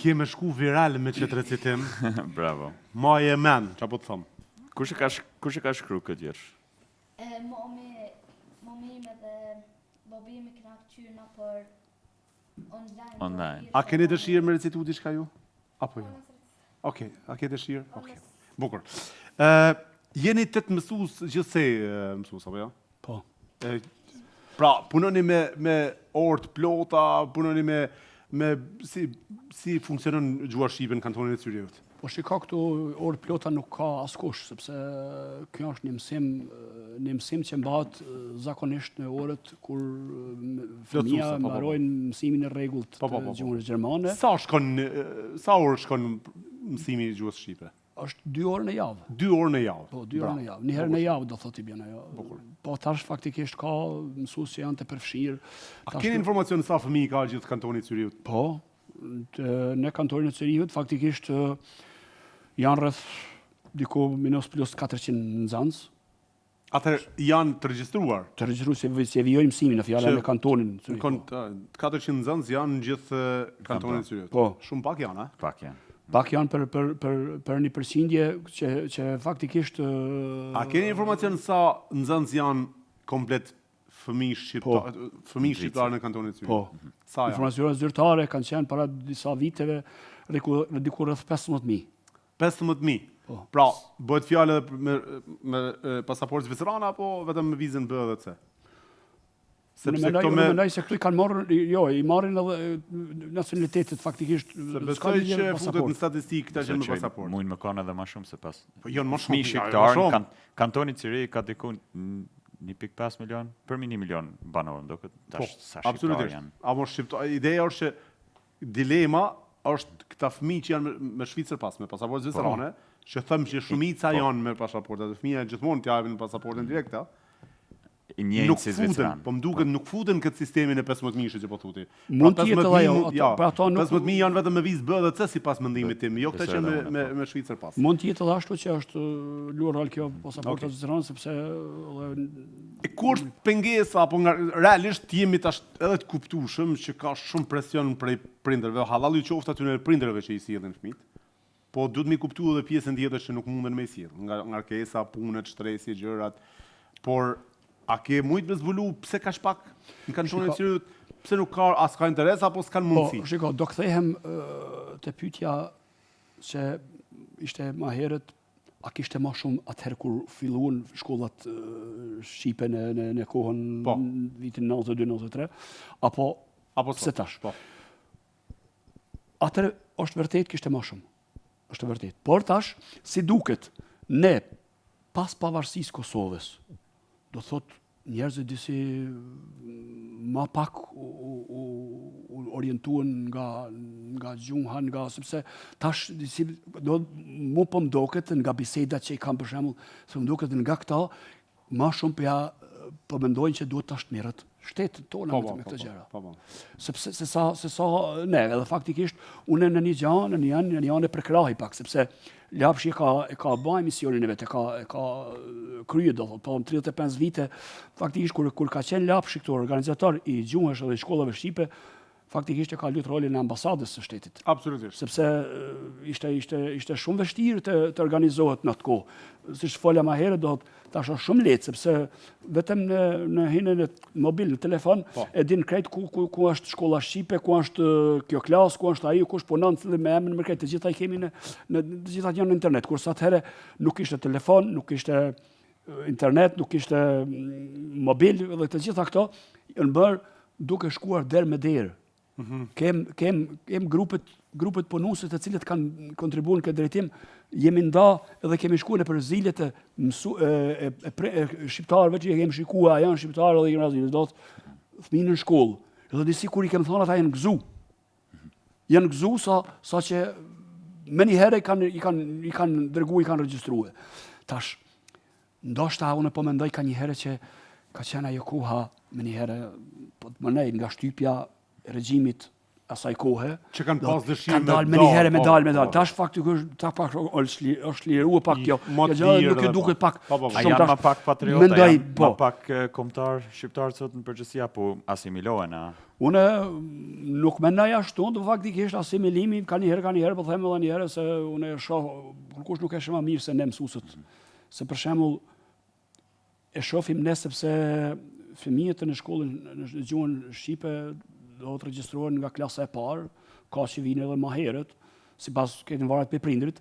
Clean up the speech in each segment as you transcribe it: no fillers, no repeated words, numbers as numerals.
Keme shku viral me qëtë recitim. Bravo. Maje men, që po të thëmë? Kush e ka shkru këtë vjersh? Mami dhe babi me këna këqyrna për online. A keni dëshirë me recitu diçka ju? Apo jo? Okej, a ke dëshirë? Okej. Bukur. Jeni 8 mësues gjithsej mësues apo jo? Po. Pra, punoni me orë të plota, punoni si funksionon gjuha shqipe në kantonin e Cyriut? Po shika këtu orë plota nuk ka askush, sepse kjo është një mësim që mbahet zakonisht në orët kur fëmija mbarojnë mësimin e rregullt të gjuhës gjermane. Sa orë shkon mësimi i gjuhës shqipe? Është 2 orë në javë. 2 orë në javë? Po, 2 orë në javë. Një herë në javë do thotë i bjen ajo. Po tash faktikisht ka mësues që janë të përfshirë. A keni informacion sa fëmijë ka gjithë kantoni i Cyriut? Po, në kantonin e Cyriut faktikisht janë rreth diku minus plus 400 nxënës. Atëherë janë të regjistruar? Të regjistruar se vijojnë mësimin në fjalën e kantonin. 400 nxënës janë në gjithë kantonin e Cyriut. Po. Shumë pak janë, a? Pak janë. Pak janë për një përqindje që faktikisht... A keni informacion sa nxënës janë komplet fëmijë shqiptarë në kantonin e Cyriut? Po. Sa janë? Informacionet zyrtare kanë qenë para disa viteve diku rreth 15.000. 15.000? Pra, bëhet fjallë me pasaport zviceran apo vetëm me vizën B dhe C? Unë mendoj se këtu i kanë marrë, i marrin edhe nacionalitetet faktikisht. Se besoj që futet në statistikë këta që me pasaport. Mujnë me kanë edhe ma shumë se pas. Po jonë ma shumë. Fëmijë shqiptarë, kantoni Ciri ka diku 1.5 milion, për 1 milion banorë, do këtë tash sa shqiptarë janë. Amo shqiptarë, ideja është që dilema është këta fëmijë që janë me Shvicër pas, me pasaport zvicerane, që thëmë që shumica janë me pasaportat, fëmija gjithmonë t'japin pasaportin direkta, nuk futen, po më duket nuk futen këtë sistemin e 15.000 që po thuti. Mund t'jetë edhe ajo. 15.000 janë vetëm me vizë B dhe C si pas mendimit tim, jo këta që me Shvicër pas. Mund t'jetë edhe ashtu që është luar rol kjo pasaporta zvicerane, sepse... E kur është pengesa, apo realisht jemi tash edhe të kuptueshëm që ka shumë presion prej prindërve, hallalli qoftë aty në prindërve që i sjellin fëmijët. Po duhet mi kuptu edhe pjesën tjetër që nuk munden me sjell, nga ngarkesa, punët, shtresi, gjërat. Por a ke mujt me zbulu pse ka shpak në kantonin e Cyriut, pse nuk ka as ka interes apo s'kan mundësi? Po, shiko, do kthehem te pyetja që ishte më herët, a kishte më shumë atëherë kur filluan shkollat shqipe në kohën vitin 92-93, apo pse tash? Po. Atëherë është vërtet kishte më shumë. Është vërtet. Por tash, si duket, ne pas pavarësisë Kosovës, do thot njerëzit disi ma pak u orientuan nga gjuha, sepse tash mu po më doket nga bisedat që i kam për shembull, se më doket nga këta ma shumë po mendojnë që duhet tash të merret shtetet tona me këtë gjëra. Sepse se sa ne, edhe faktikisht unë në një janë e prekrahi pak, sepse Lapshi e ka bajë misionin e vetë, e ka krye, do thotë, po 35 vite, faktikisht kur ka qenë Lapshi këtu organizator i gjuhësh dhe shkollave shqipe, faktikisht e ka luajtur rolin e ambasadës së shtetit. Absolutisht. Sepse ishte shumë vështirë të organizohet në atë kohë. Siç fola më herët, do tash është shumë lehtë, sepse vetëm në hinën e mobil, në telefon, e din krejt ku është shkolla shqipe, ku është kjo klasë, ku është ai, kush punon me emrin, me krejt, të gjitha i kemi të gjitha janë në internet. Kurse atëherë nuk ishte telefon, nuk ishte internet, nuk ishte mobil, dhe të gjitha këto janë bërë duke shkuar derë me derë. Kem grupet punuese të cilët kanë kontribuar në këtë drejtim, jemi nda edhe kemi shkuar në përziljet e shqiptarëve që kemi shikuar, janë shqiptarë edhe gimnazistë, do të fëmijë në shkollë. Edhe disi kur i kemi thonë ata janë gëzu. Janë gëzu sa që më një herë i kanë dërguar, i kanë regjistruar. Tash ndoshta unë po mendoj ka një herë që ka qenë ajo koha më një herë po të mënej nga shtypja regjimit asaj kohe, që kanë pas dëshirë me dalë me një herë me dalë. Tash faktikisht ta pak është liruar pak kjo. Nuk i duket pak. A janë më pak patriota, janë më pak kombëtar shqiptar sot në përgjithësi apo asimilohen? Unë nuk mendoj ashtu, do faktikisht asimilimi ka një herë, po them edhe një herë se unë e shoh kërkush nuk e shë më mirë se ne mësuesët. Se për shembull e shohim ne sepse fëmijët në shkollën në gjuhën shqipe do të regjistrohen nga klasa e parë, ka që vinë edhe më herët, sipas këtë varet pe prindrit,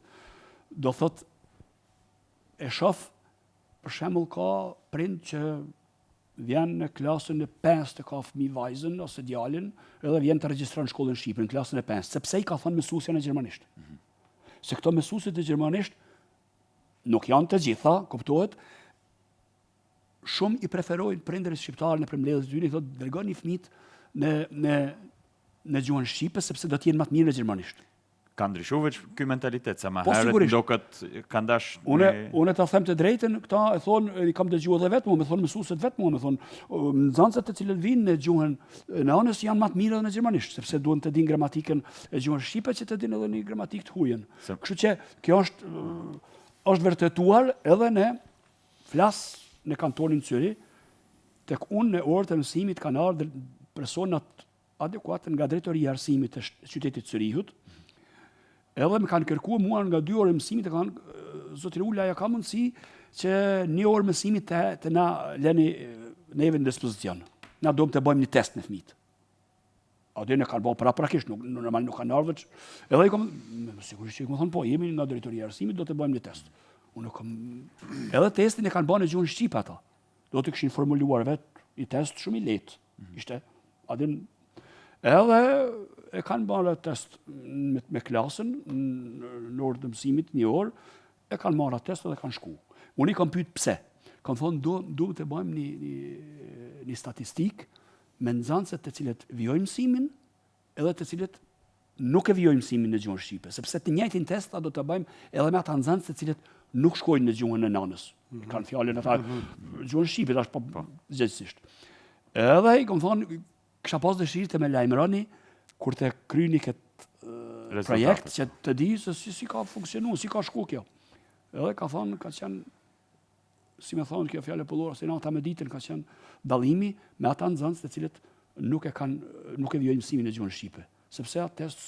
do thot e shoh për shembull ka prind që vjen në klasën e 5 të ka fëmijë vajzën ose djalin, edhe vjen të regjistron në shkollën shqipe në klasën e 5, sepse i ka thënë mësuesja në gjermanisht. Se këto mësuesit e gjermanisht nuk janë të gjitha, kuptohet, shumë i preferojnë prindërit shqiptarë në premledhës të tyre, thotë dërgoni fëmijët në gjuhën shqipe sepse do të jenë më të mirë në gjermanisht. Ka ndryshuar ky mentalitet, sa më Po, herët sigurisht. ndoket kanë dash Unë ta them të drejtën, këta e thonë, i kam dëgjuar edhe vetë mua, më thonë mësueset vetë mua, më thonë nxënësat të cilët vinë në gjuhën në anës janë më të mirë edhe në gjermanisht, sepse duhen të dinë gramatikën e gjuhën shqipe që të dinë edhe një gramatikë të huajën. Kështu që kjo është vërtetuar edhe në flas në kantonin Zyri, tek unë në orët e mësimit kanë ardhur personat adekuate nga drejtoria e arsimit të qytetit Zyrihut. Edhe më kanë kërkuar mua nga 2 orë mësimit e kanë zotëri Ula ja ka mundësi që 1 orë mësimit të na lëni neve në dispozicion. Na duam të bëjmë një test me fëmijët. Atë ne kanë bërë praktikisht, normal nuk kanë ardhur. Edhe i kam sigurisht që më thonë po, jemi nga drejtoria e arsimit, do të bëjmë një test. Unë kam edhe testin e kanë bërë në gjuhën shqipe ata. Do të kishin formuluar vetë i test shumë i lehtë. Ishte adin edhe e kanë bërë test me klasën në orë të mësimit 1 orë, e kanë marrë test dhe kanë shku. Unë i kam pyet pse. Kam thonë duhet të bëjmë një statistikë me nxënësit të cilët vijojnë mësimin edhe të cilët nuk e vijojnë mësimin në gjuhën shqipe, sepse të njëjtin test do të bëjmë edhe me ata nxënës të cilët nuk shkojnë në gjuhën e nanës. Kanë fjalën ata gjuhën shqipe tash po gjithsesi. Edhe i kam thonë kisha pas dëshirë të më lajmëroni kur të kryeni këtë projekt që të di se si ka funksionuar, si ka shku kjo. Edhe ka thonë ka qenë si më thonë kjo fjalë popullore, se nata me ditën ka qenë dallimi me ata nxënës të cilët nuk e vijojnë mësimin në gjuhën shqipe, sepse atë test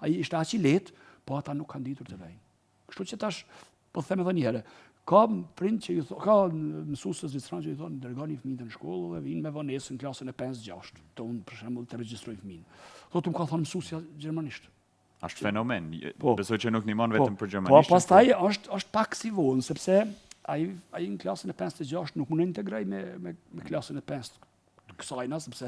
ai ishte aq i lehtë, po ata nuk kanë ditur të vëjnë. Kështu që tash po them edhe një herë, ka prind që ka mësues zvicran që i thonë dërgoni fëmijët në shkollë dhe vinë me vonesë në klasën e 5-6. Të unë për shembull të regjistroj fëmin. Thotë më ka thonë mësuesja gjermanisht. Është fenomen. Besoj që nuk ndihmon vetëm për Po gjermanisht. pastaj është pak si vonë, sepse ai në klasën e 5-6 nuk mund të integroj me klasën e 5 kësajna, sepse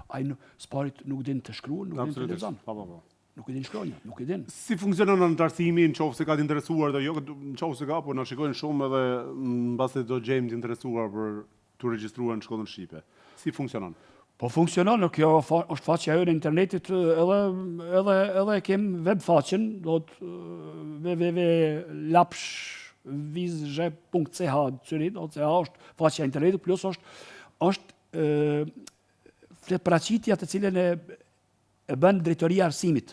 ai sparit nuk din të shkruan, nuk din të lexon. Po. Nuk e din shkronjën, nuk e din. Si funksionon në arsimin, nëse ka të interesuar dhe jo, nëse ka, po na shikojnë shumë edhe mbasi do gjejmë të interesuar për të regjistruar në shkollën shqipe. Si funksionon? Po funksionon, kjo është faqja e internetit, edhe kem web faqen, do të www.lapshvizhe.ch Zyrit, është faqja e internetit, plus është fletëparaqitja të cilën e bën drejtoria e arsimit.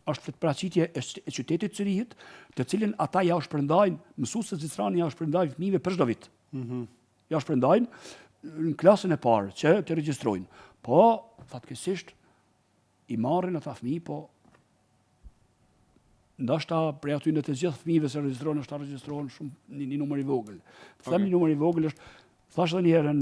Është fletëparaqitje e qytetit Zyrihut, të cilën ata ja u shpërndajnë, mësuesët zvicranë ja u shpërndajnë fëmijëve për çdo vit. Ja u shpërndajnë në klasën e parë që të regjistrojnë. Po, fatkeqësisht i marrin ata fëmijë, po ndoshta prej aty në të gjithë fëmijëve që regjistrojnë shumë një numër i vogël. Them një numër i vogël është thash edhe një herë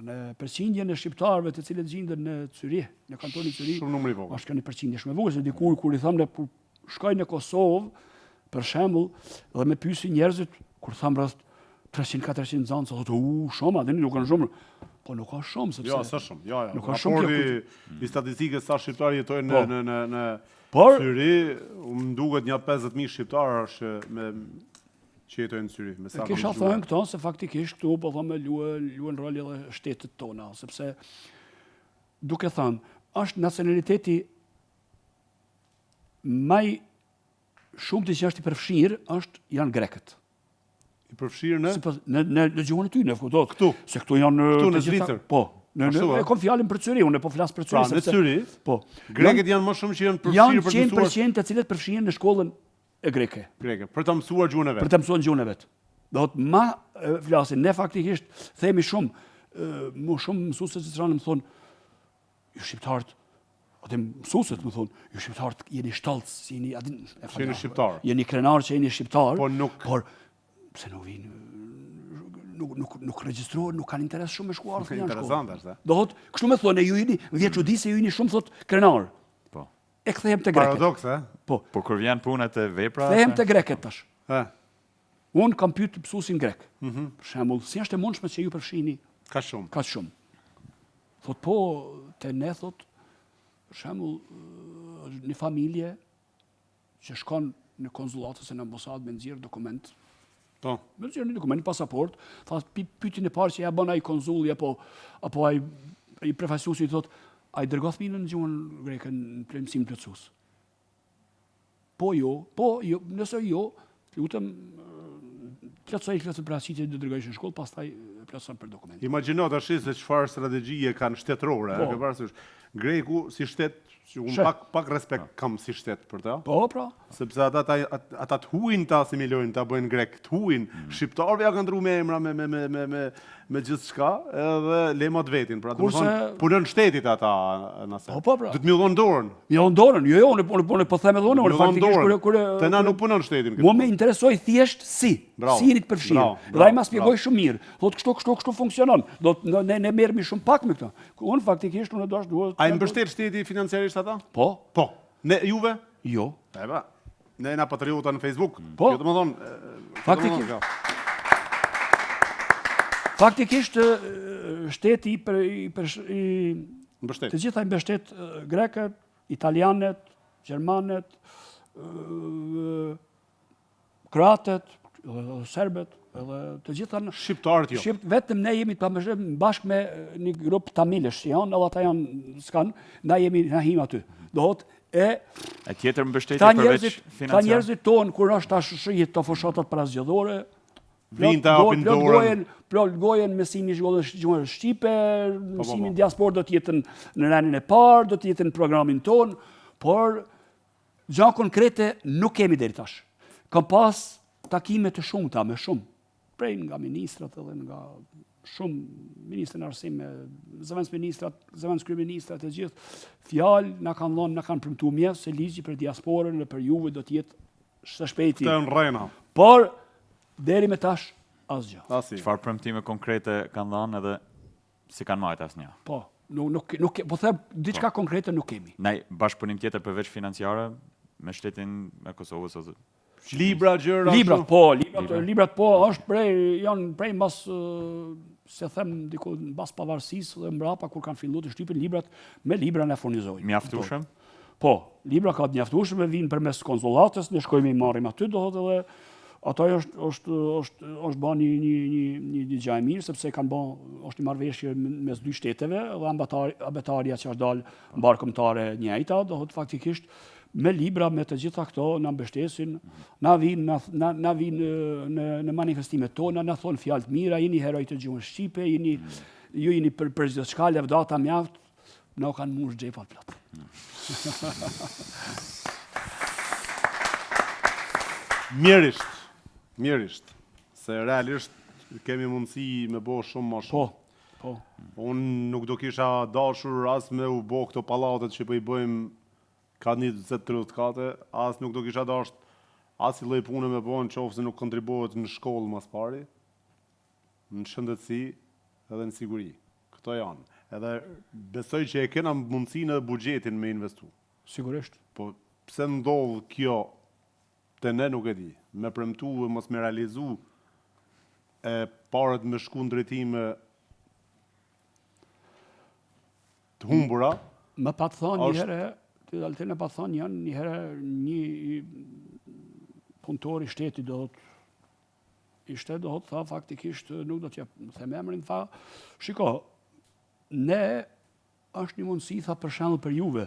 në përqindjen e shqiptarëve të cilët gjenden në Zyrih, në kantonin Zyrih. Shumë numër i vogël. Është një përqindje shumë e vogël, se dikur kur i thamë kur shkojnë në Kosovë, për shembull, dhe me pyesin njerëzit kur thamë rreth 300-400 nxënës, thotë shumë, atë nuk kanë shumë. Po nuk ka shumë sepse. Jo, s'është shumë. Jo. Nuk ka shumë i statistikës sa shqiptarë jetojnë në Zyri, më duket një 50.000 shqiptarë që jetojnë në Zyri. Kisha thënë këto se faktikisht këtu po thonë luajnë rol edhe shtetet tona, sepse duke thënë, është nacionaliteti më shumë që është i përfshirë janë grekët. I përfshirë në gjuhën e tyre, kuptohet. Këtu. Se këtu janë këtu në Zvicër. Po. E kam fjalën për Zyri, unë po flas për Zyri. Pra, në Zyri. Po. Grekët janë më shumë që janë përfshirë për të mësuar. Janë 100% të cilët përfshihen në shkollën e greke. Për të mësuar gjuhën e vet. Për të mësuar gjuhën e vet. Do të ma flasin, ne faktikisht themi shumë, më shumë mësuesët zvicranë më thonë, ju shqiptarët, atë mësuesit më thonë, ju shqiptarët jeni shtalc, jeni jeni shqiptar. Jeni krenar që jeni shqiptar, por pse nuk vinë nuk regjistrohen, nuk kanë interes shumë me shkuar të janë shkollë. Interesant është. Do thotë, kështu më thonë, ju jeni, vjen çudi se ju jeni shumë thot krenar. Po. E kthehem te greket. Paradoks, e? Po. Po kur vjen puna te vepra. Kthehem te greket tash. Unë kam pyet mësuesin grek. Për shembull, si është e mundshme që ju përfshini ka shumë. Ka shumë. Thot po, te ne thot, për shembull, një familje që shkon në konsullatës e në ambasadë me nxjerr dokument. Po. Me nxjerr një dokument, një pasaport, tha pyetjen e parë që ja bën ai konsulli apo ai përfaqësuesi thot, ai dërgon fëmijën në gjuhën greke në plemësim plotësues. Po jo, nëse jo, lutem plotësoj për asitje të dërgojsh në shkollë, pastaj plotëson për dokument. Imagjino tash se çfarë strategjie kanë shtetërore, ke parasysh. Greku si shtet, unë pak respekt kam si shtet për ta. Po, pra. Sepse ata të huajnë ta asimilojnë, ta bëjnë grek, të huajnë. Shqiptarëve ja kanë ndruar me emra me gjithçka, edhe lemat vetin. Pra, domethënë punën shtetit ata nëse. Po, pra. Do të më dhon dorën. Jo dorën, jo, unë po them edhe unë faktikisht kur te na nuk punon shtetin. Mua më interesoi thjesht si jeni të përfshirë. Dhe ai më shpjegoi shumë mirë. Thotë kështu funksionon. Do ne merremi shumë pak me këtë. Unë faktikisht unë duhet. A i mbështet shteti financiarisht ata? Po. Po. Ne juve? Jo. Eba. Ne na patriota në Facebook. Po. Jo të më thonë... Faktikisht shteti mbështet. Të gjitha i mbështet grekët, italianet, gjermanet, kroatët, serbet, edhe të gjitha në shqiptarët jo. Vetëm ne jemi të pamëshëm bashkë me një grup tamilësh që janë, edhe ata janë s'kan, na him aty. Dohet e tjetër mbështetje përveç financiare. Ta njerëzit tonë kur është tash shihit të fushatat parazgjedhore, vinë ta hapin dorën. Plot gojen mësimi gjuhën shqipe, mësimin diaspor do të jetë në ranin e parë, do të jetë në programin ton, por gjë konkrete nuk kemi deri tash. Kam pas takime të shumta me shumë, prej nga ministrat edhe nga shumë ministrën arsim, zëvendës ministrat, zëvendës kryeministrat e gjithë, fjalë na kanë dhënë, na kanë premtuar mjes se ligji për diasporën dhe për juve do të jetë së shpejti. Këtë në rrena. Por deri me tash asgjë. Çfarë premtime konkrete kanë dhënë edhe si kanë marrë asnjë? Po, nuk po them diçka konkrete nuk kemi. Ne bashkëpunim tjetër përveç financiare me shtetin e Kosovës ose libra gjëra. Librat po, është janë prej mbas se them diku mbas pavarësisë dhe mbrapa kur kanë filluar të shtypin librat, me libra na furnizojnë. Mjaftueshëm? Po, libra ka të mjaftueshëm, vinë përmes konsullatës, ne shkojmë i marrim aty, do thotë edhe ato është bën një gjë e mirë sepse kanë bën është një marrëveshje mes dy shteteve dhe abetaria që është dalë mbar kombëtare njëjta, do thotë faktikisht me libra, me të gjitha këto, na mbështesin, na vinë në manifestimet tona, na thonë fjalë të mira, jeni heroj të gjuhës shqipe, ju jeni për gjithçka, lëvdata mjaft, na kanë mush xhepat plot. Mirërisht, se realisht kemi mundësi me bo shumë më shumë. Po. Unë nuk do kisha dashur as me u bo këto pallatet që po i bëjmë ka një 20-30 kate, as nuk do kisha dasht as i lloj pune me bo në qoftë se nuk kontribuohet në shkollë mas pari, në shëndetësi edhe në siguri. Këto janë. Edhe besoj që e kena mundësi në buxhetin me investu. Sigurisht. Po pse ndodh kjo te ne nuk e di. Me premtu e mos me realizu e parët me shku në drejtime të humbura. Më pa të thonë një herë, Altin e pa thonë janë një herë një punëtor i shtetit do të tha faktikisht nuk do t'ja them emrin, tha, shiko, ne është një mundësi, tha për shembull për juve,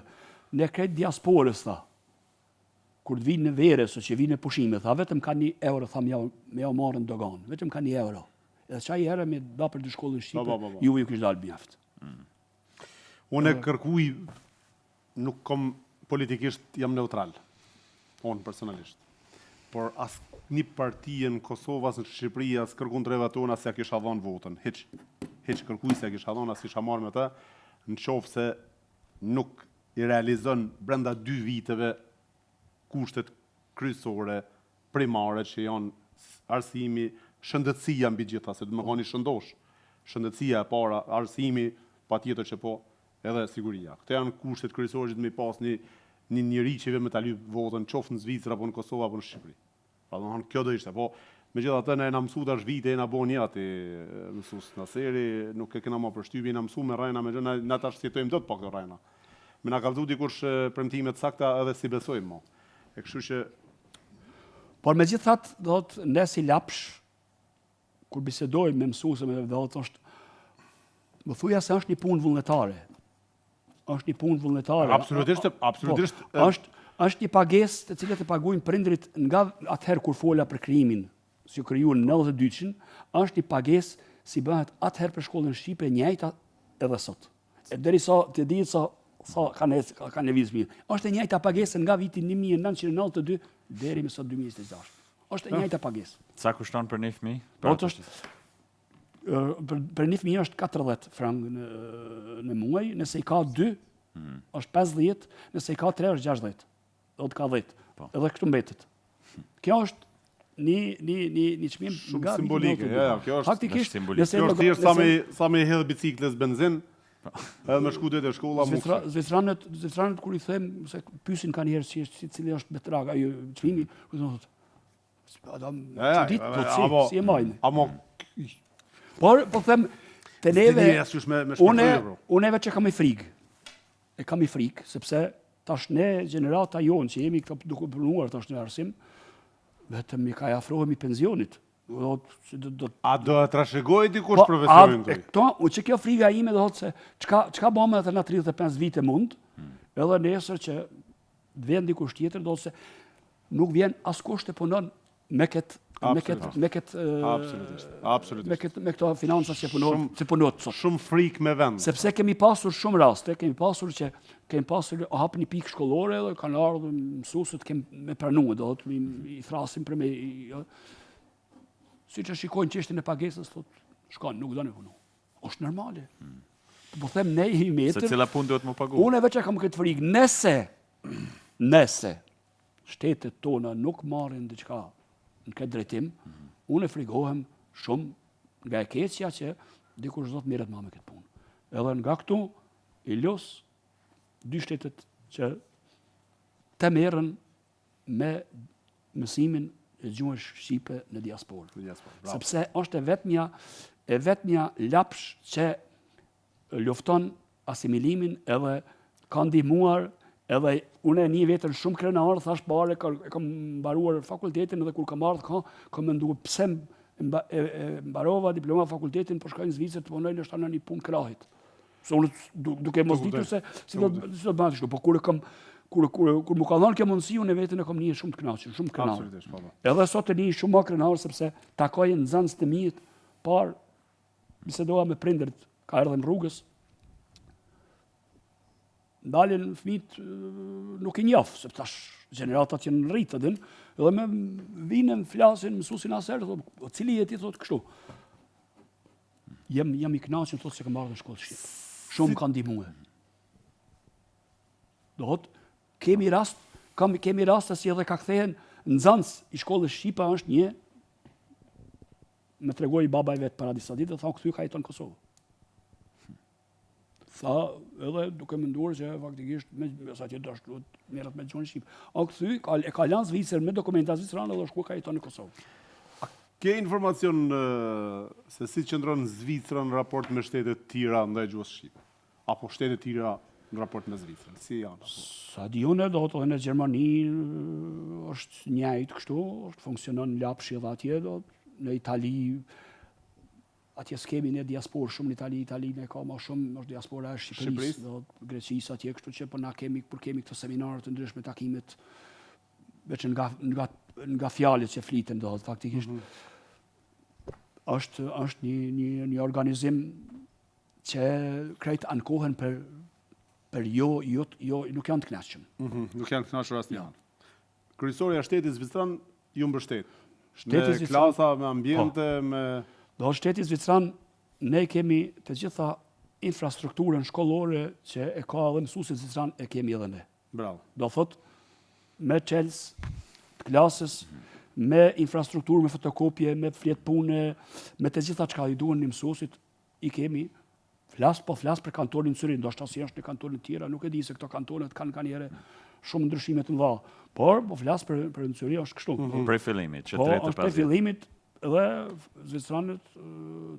ne krejt diasporës, tha, kur të vinë në vere, së që vinë në pushime, tha, vetëm ka €1, tha, me ja marrën dogan, vetëm ka €1. Edhe qaj herë me da për dy shkollën Shqipe, juve ju kishtë dalë mjaft. Unë kërkuj, nuk kom politikisht, jam neutral, unë personalisht. Por as një partije në Kosovë, as në Shqipëri, as kërkun të reva tona, se ja kisha dhonë votën. Hiq kërkuj se ja kisha dhonë, as kisha marrë me ta, në qofë se nuk i realizon brenda 2 viteve kushtet kryesore, primare që janë arsimi, shëndetësia mbi gjitha, se do më koni shëndosh. Shëndetësia e para, arsimi, patjetër që po, edhe siguria. Këto janë kushtet kryesore që do më pas një njeri që me ta lyp votën qoftë në Zvicër apo në Kosovë apo në Shqipëri. Pra domethënë kjo do ishte, po megjithatë ne na mësu tash vite na bën aty mësues Naseri, nuk e kena më përshtypje, na mësu me rrejna me gjëna, na tash jetojmë dot pa këto rrejna. Me na ka vëdu dikush premtime të sakta edhe si besojmë mo. E kështu që por megjithatë do të ne si lapsh kur bisedojmë me mësuesëm do të thosh më thuja se është një punë vullnetare. Është një punë vullnetare. Absolutisht. Është një pagesë të cilët e paguajnë prindrit nga atëherë kur fola për krijimin, si krijuar në 92-shin, është një pagesë si bëhet atëherë për shkollën shqipe njëjta edhe sot. E derisa të dihet sa kanë lëviz mirë. Është e njëjta pagesë nga viti 1992 deri më sot 2026. Është e njëjta pagesë. Sa kushton për një fëmijë? Për një fëmijë është 40 frangë në muaj, nëse i ka 2, është 50, nëse i ka 3 është 60, do të ka 10, edhe kështu mbetet. Kjo është një çmim shumë simbolike, kjo është faktikisht simbolike. Kjo është thjesht sa me hedh biciklës benzin, edhe me shku drejt shkolla mund. Zvicranët kur i them se pyesin kanë herë si cili është betrag, ajo çmimi, ku thonë si e majnë. Por them te neve unë vetë që kam i frikë. E kam i frikë sepse tash ne gjenerata jonë që jemi këto duke punuar tash në arsim, vetëm i ka afrohemi pensionit. A do të trashëgoj dikush profesionin këtu? Këto, që kjo frika ime do thotë se çka bëmë atë na 35 vite mund, edhe nesër që të vjen dikush tjetër do të se nuk vjen askush të punon me këtë këto financa që punohet sot. Shumë frikë me vend. Sepse kemi pasur shumë raste, kemi pasur hap një pikë shkollore dhe kanë ardhur mësuesët me pranuar, do të i thrasim për me siç e shikojnë çështjen e pagesës, thotë, shkon, nuk do të punu. Është normale. Po them ne i metër. Se cila punë duhet më pagu? Unë vetë kam këtë frikë, nëse shtetet tona nuk marrin diçka në këtë drejtim, unë e frigohem shumë nga e keqja që dikush do të merret me këtë punë. Edhe nga këtu i los 2 shtetet që të merren me mësimin e gjuhës shqipe në diasporë. Sepse është e vetmja lapsh që lufton asimilimin edhe ka ndihmuar. Edhe unë një vetën shumë krenar, thash pare, kam mbaruar fakultetin edhe kur kam ardhur kam menduar pse mbarova diploma fakultetin, po shkoj në Zvicër të punoj ndoshta në një punë krahit. Se unë duke mos ditur se si do të bëj kështu, po kur më ka dhënë kjo mundësi, unë vetën e kam një shumë të kënaqur, shumë krenar. Edhe sot e një shumë më krenar sepse takoj nxënës të mirë, par bisedova me prindërit, ka erdhën rrugës. Ndaljen fëmijët nuk i njoh, sepse tash gjeneratat që në rritë edhe me vinen, flasin, mësuesin asherë, thotë, cili je ti, thotë kështu. Jam i kënaqur, thotë se kam ardhur në shkollë shqipe. Shumë kanë ndihmuar. Do thotë, kemi rast si edhe ka kthehen nxënës i shkollës shqipe është një më tregoi babaj vet para disa ditë, thonë kthy ka jeton në Kosovë. Tha, edhe duke menduar që faktikisht sa që do të merret me gjuhën shqipe. A kthy ka lanë Zvicër me dokumenta zvicrane dhe shku ka jeton në Kosovë. Ke informacion se si qëndron Zvicra në raport me shtetet tjera ndaj gjuhës shqipe? Apo shtetet tjera në raport me Zvicrën? Si janë? Sa di unë, do të në Gjermani është njëjtë kështu, është funksionon lapshi edhe atje, në Itali atje skemi në diasporë shumë në Itali ne ka më shumë është diaspora e Shqipërisë, do Greqisë atje kështu që po na kemi këto seminare të ndryshme, takimet veç nga fjalët që fliten do faktikisht është një organizim që krejt ankohen për jo nuk janë të kënaqshëm. Nuk janë të kënaqur asnjë. Kryesorja e shtetit zvicran ju mbështet. Në klasa, me ambiente, me do shteti zvicran, ne kemi të gjitha infrastrukturën shkollore që e ka edhe mësuesi Zvicran e kemi edhe ne. Bravo. Do thot, me qelës të klasës, me infrastrukturë, me fotokopje, me fletë pune, me të gjitha çka i duhen një mësuesit, i kemi. Flas për kantonin Syrin, ndoshta si është në kantonet tjera, nuk e di se këto kantonet kanë njëre shumë ndryshime të mëdha. Por flas për në Syri është kështu. Prej fillimit, që Po, 3 të është prej fillimit dhe Zvicranët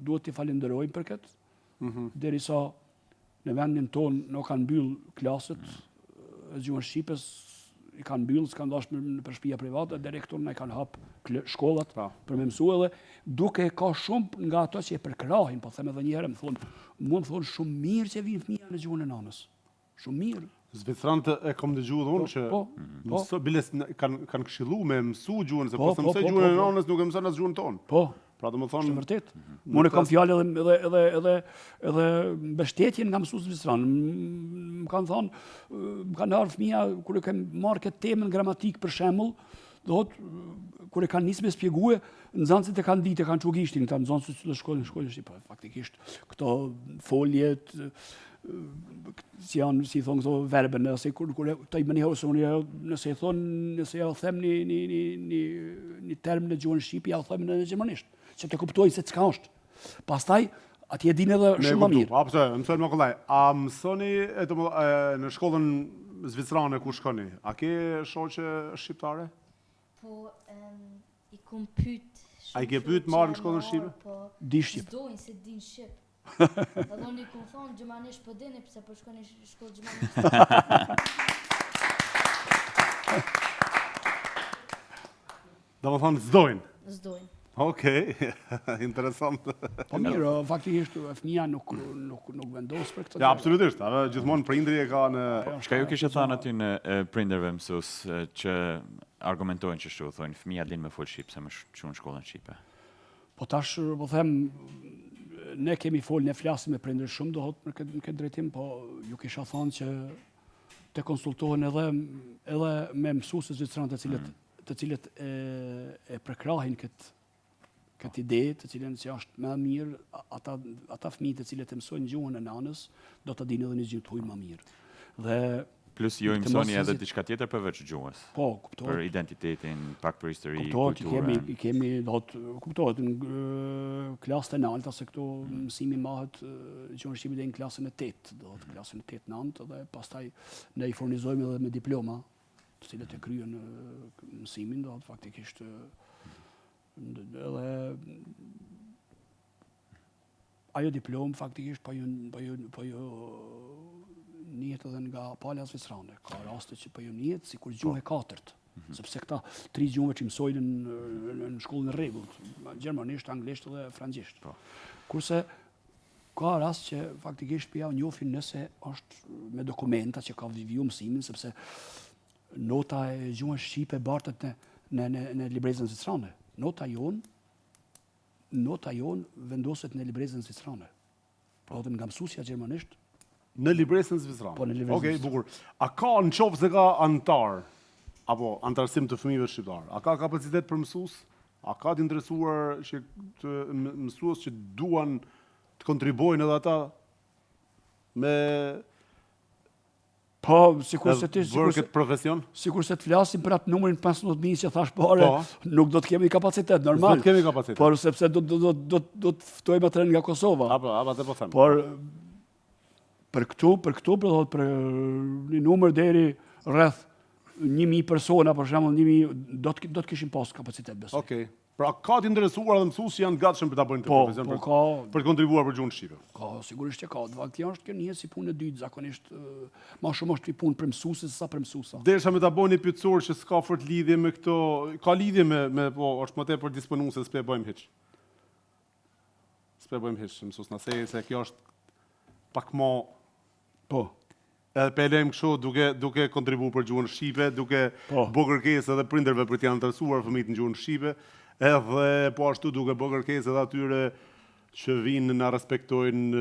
duhet t'i falenderojmë për këtë. Derisa në vendin tonë nuk kanë mbyll klasët e gjuhën shqipes, i kanë mbyll, s'kan dashur për shtëpia private, direktor na i kanë hap shkollat për me mësue dhe duke ka shumë nga ato që e përkrahin, po them edhe një herë, mund thonë shumë mirë që vinë fëmija në gjuhën e nanës. Shumë mirë. Zvicranët e kam dëgjuar unë që biles kanë këshilluar me mësu gjuhën, se po mësoj gjuhën e nanës nuk e mëson as gjuhën tonë. Po. Pra do të thonë është vërtet. Unë kam fjalë edhe mbështetjen nga mësuesi Zvicran. Më kanë thonë, më kanë ardhur fëmia kur e kem marrë këtë temën gramatik për shembull, do thotë kur e kanë nisë me shpjegue, nxënësit e kanë ditë, kanë çugishtin, këta nxënësit që shkollën shqip, faktikisht këto foljet si janë, si thonë këto verbe, nëse kur këto i mëni ose unë nëse ja them një term në gjuhën shqipe, ja u them në gjermanisht, që të kuptoj se çka është. Pastaj atje din edhe shumë më mirë. Po, pse, mësoj më kollaj. A mësoni në shkollën zvicrane ku shkoni? A ke shoqe shqiptare? Po, i kom pyet. A i ke pyet marrë në shkollën shqipe? Po, di shqip. Zdojnë se din shqip. Edhe unë i kom thonë gjermanisht po dini pse po shkoni në shkollë gjermanisht. Do të thonë zdojnë. Zdojnë. Okej, interesant. Po mirë, faktikisht fëmia nuk vendos për këtë. Ja, absolutisht. Gjithmonë prindri e ka në... Çka ju kishe thënë aty në prindërve mësues që argumentojnë që kështu, thonë fëmia din me fol shqip se më shkon në shkollën shqipe. Po tash po them ne kemi fol, ne flasim me prindër shumë dohet në këtë drejtim, po ju kisha thënë që të konsultohen edhe me mësuesët zvicranë të cilët e përkrahin këtë ide, të cilën që është më mirë, ata fëmijë të cilët e mësojnë gjuhën e nanës, do të dinë edhe një gjuhë të më mirë. Dhe plus ju i mësoni edhe diçka tjetër përveç gjuhës. Po, kuptohet. Për identitetin, pak për histori, kulturën. Kemi kuptohet në klasën e nalta se këtu mësimi mahet gjuhën shqipe deri në klasën e 8, do të klasën e 8-9 dhe pastaj ne i furnizojmë edhe me diploma, të cilët e kryen mësimin, do të faktikisht edhe ajo diplomë faktikisht po ju njihet edhe nga pala zvicrane. Ka raste që po ju njihet sikur gjuhë e katërt, sepse këta 3 gjuhë që mësojnë në shkollën e rregullt, gjermanisht, anglisht dhe francisht. Kurse ka rast që faktikisht ja njohin nëse është me dokumenta që ka viju mësimin, sepse nota e gjuhës shqipe bartet në librezën zvicrane. Nota jon vendoset në librezën zvicrane. Po dhe nga mësuesja gjermanisht. Në librezën zvicrane? Po, në librezën zvicrane. Okej, bukur. A ka në qoftë se ka antar, apo antarësim të fëmijëve shqiptar, a ka kapacitet për mësues? A ka të interesuar që të mësues që duan të kontribuojnë edhe ata me... Po, sikur se profesion? Sikur se të flasim për atë numrin 15.000 që thash pare, nuk do të kemi kapacitet, normal. Do të kemi kapacitet. Por sepse do të ftojmë atë nga Kosova. Apo atë po them. Por për këtu për një numër deri rreth 1.000 persona, për shembull 1.000 do të kishim pas kapacitet besoj. Okej. Pra ka të interesuar dhe mësues që janë të gatshëm për ta bëjnë të profesion për të kontribuar për gjuhën shqipe. Ka, sigurisht që ka. Kjo është kjo një si punë e dytë zakonisht, më shumë është punë për mësues se sa për mësuesa. Desha me ta bëni pyetësor që s'ka fort lidhje me këto, ka lidhje me po është më tepër disponuese s'pe bëjmë hiç. S'pe bëjmë hiç, mësues na se kjo është pak më po. Edhe pelem kështu duke kontribuar për gjuhën shqipe, duke bë kërkesë edhe prindërve për të interesuar fëmijët në gjuhën shqipe. Edhe po ashtu duke bë kërkesë edhe atyre që vinë na respektojnë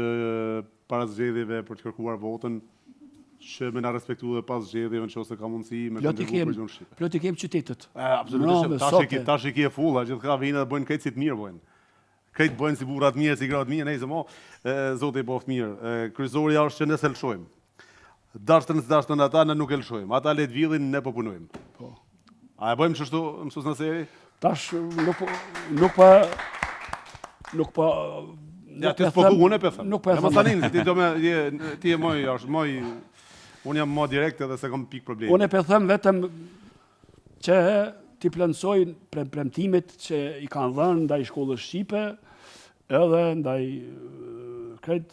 para zgjedhjeve për të kërkuar votën, që me na respektu dhe pas zgjedhjeve nëse ka mundësi me kontribuar për gjuhën shqipe. Plot i kem qytetet. Absolutisht. Tash i kie fulla, gjithka vinë dhe bëjnë këtë si të mirë bojnë. Krejt bëjnë si burrat mirë, si gratë mirë, nejse mo, Zoti i boft mirë. Kryesori është që ne lëshojmë. Dashtën ata ne nuk e lëshojmë. Ata le të villin, ne po punojmë. Po. A e bëjmë kështu, mësues Naseri? Tash nuk po Ja, ti s'po unë e them. Nuk po e them. Mos tani, ti je moj unë jam më direkt edhe se kam pik problemi. Unë e them vetëm që ti plotësojnë premtimet që i kanë dhënë ndaj shkollës shqipe, edhe ndaj krejt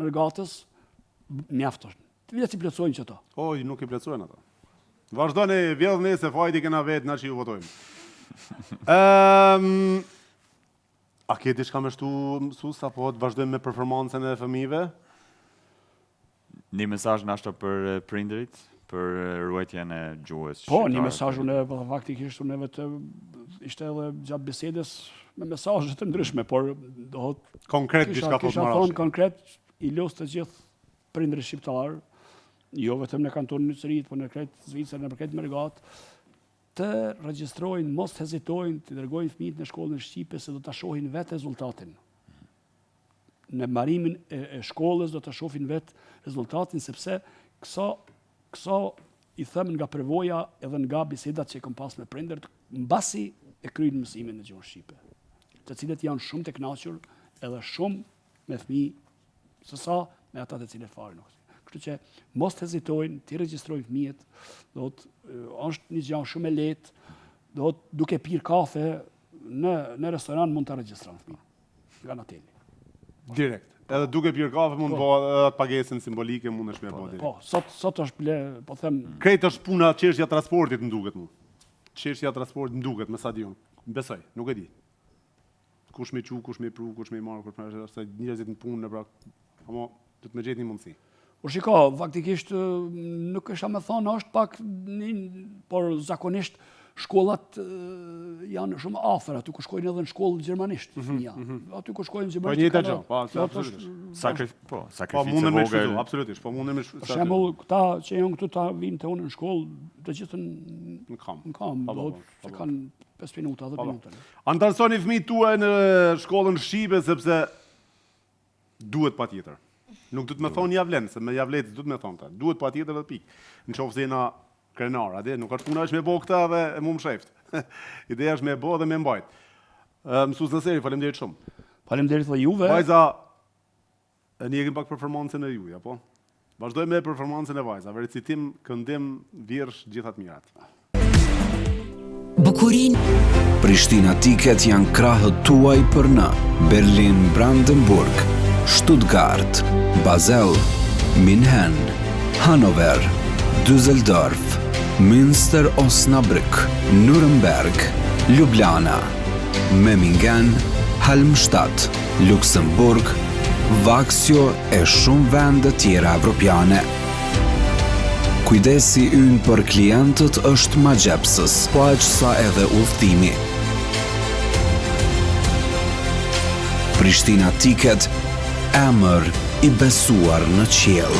Mërgatës, mjafton. Vetë si plotësojnë çato. Oj, nuk i plotësojnë ata. Vazhdoni, vjedhni se fajti kena vetë, na që ju votojmë. A ke diçka më shtu mësues apo të vazhdojmë me performancën e fëmijëve? Një mesazh nashta për prindërit, për ruajtjen e gjuhës. Po, një mesazh unë faktikisht unë vetë ishte edhe gjatë bisedës me mesazhe të ndryshme, por do konkret diçka po të marrësh. Kisha konkret i los të gjithë prindërit shqiptar, jo vetëm në kantonin e Çrit, por në krejt Zvicrën, në krejt Mërgat, të regjistrojnë, mos hezitojnë, të dërgojnë fëmijët në shkollën shqipe se do ta shohin vetë rezultatin. Në mbarimin e shkollës do ta shohin vetë rezultatin sepse këso i them nga përvoja edhe nga bisedat që kam pas me prindërt mbasi e kryjnë mësimin në gjuhën shqipe, të cilët janë shumë të kënaqur edhe shumë me fëmijë sesa me ata të cilët fare nuk. Kështu që mos të hezitojnë, të regjistrojnë fëmijët, është një gjë shumë e lehtë, duke pirë kafe në restoran mund të regjistrojnë fëmijët nga nateli. Direkt. Edhe duke pirë kafe mund të bëhet edhe pagesën simbolike mund të shme bëhet. Po, sot është po them krejt është puna çështja transportit më duket mua. Çështja transportit më duket me stadion. Besoj, nuk e di. Kush me çu, kush me pru, kush me marr, kush me se njerëzit në punë pra, ama do të më gjejnë një mundësi. Po shiko, faktikisht nuk është më thonë është pak por zakonisht shkollat janë shumë afër, aty ku shkojnë edhe në shkollë gjermanisht. Aty ku shkojnë gjermanisht. Po një gjë, po, absolutisht. Sakrificë vogël. Absolutisht, po mundem me për shembull, këta që janë këtu ta vinë te unë në shkollë, të gjithën në kam. Se kanë 5 minuta, 10 minuta. Antarësoni fëmijët tuaj në shkollën shqipe sepse duhet patjetër. Nuk du të me thonë javlen, se me javlet du të me thonë ta. Duhet patjetër edhe pikë. Në qoftë se jena krenar, nuk është puna është me bo këta dhe mu më sheft. Ideja është me bo dhe me mbajt. Mësues Naseri, faleminderit shumë. Faleminderit dhe juve. Vajza, e njegin pak performancën e juja, po? Vazhdoj me performancën e vajza, recitim, këndim, virsh, gjithat mirat. Bukurin. Prishtina Ticket janë krahët tuaj për në Berlin, Brandenburg, Stuttgart, Basel, München, Hannover, Düsseldorf, Münster Osnabrück, Nuremberg, Ljubljana, Memmingen, Halmstad, Luxemburg, Vaksio e shumë vende tjera evropiane. Kujdesi ynë për klientët është magjepsës, po aq sa edhe udhëtimi. Prishtina Ticket, emër i besuar në qiell.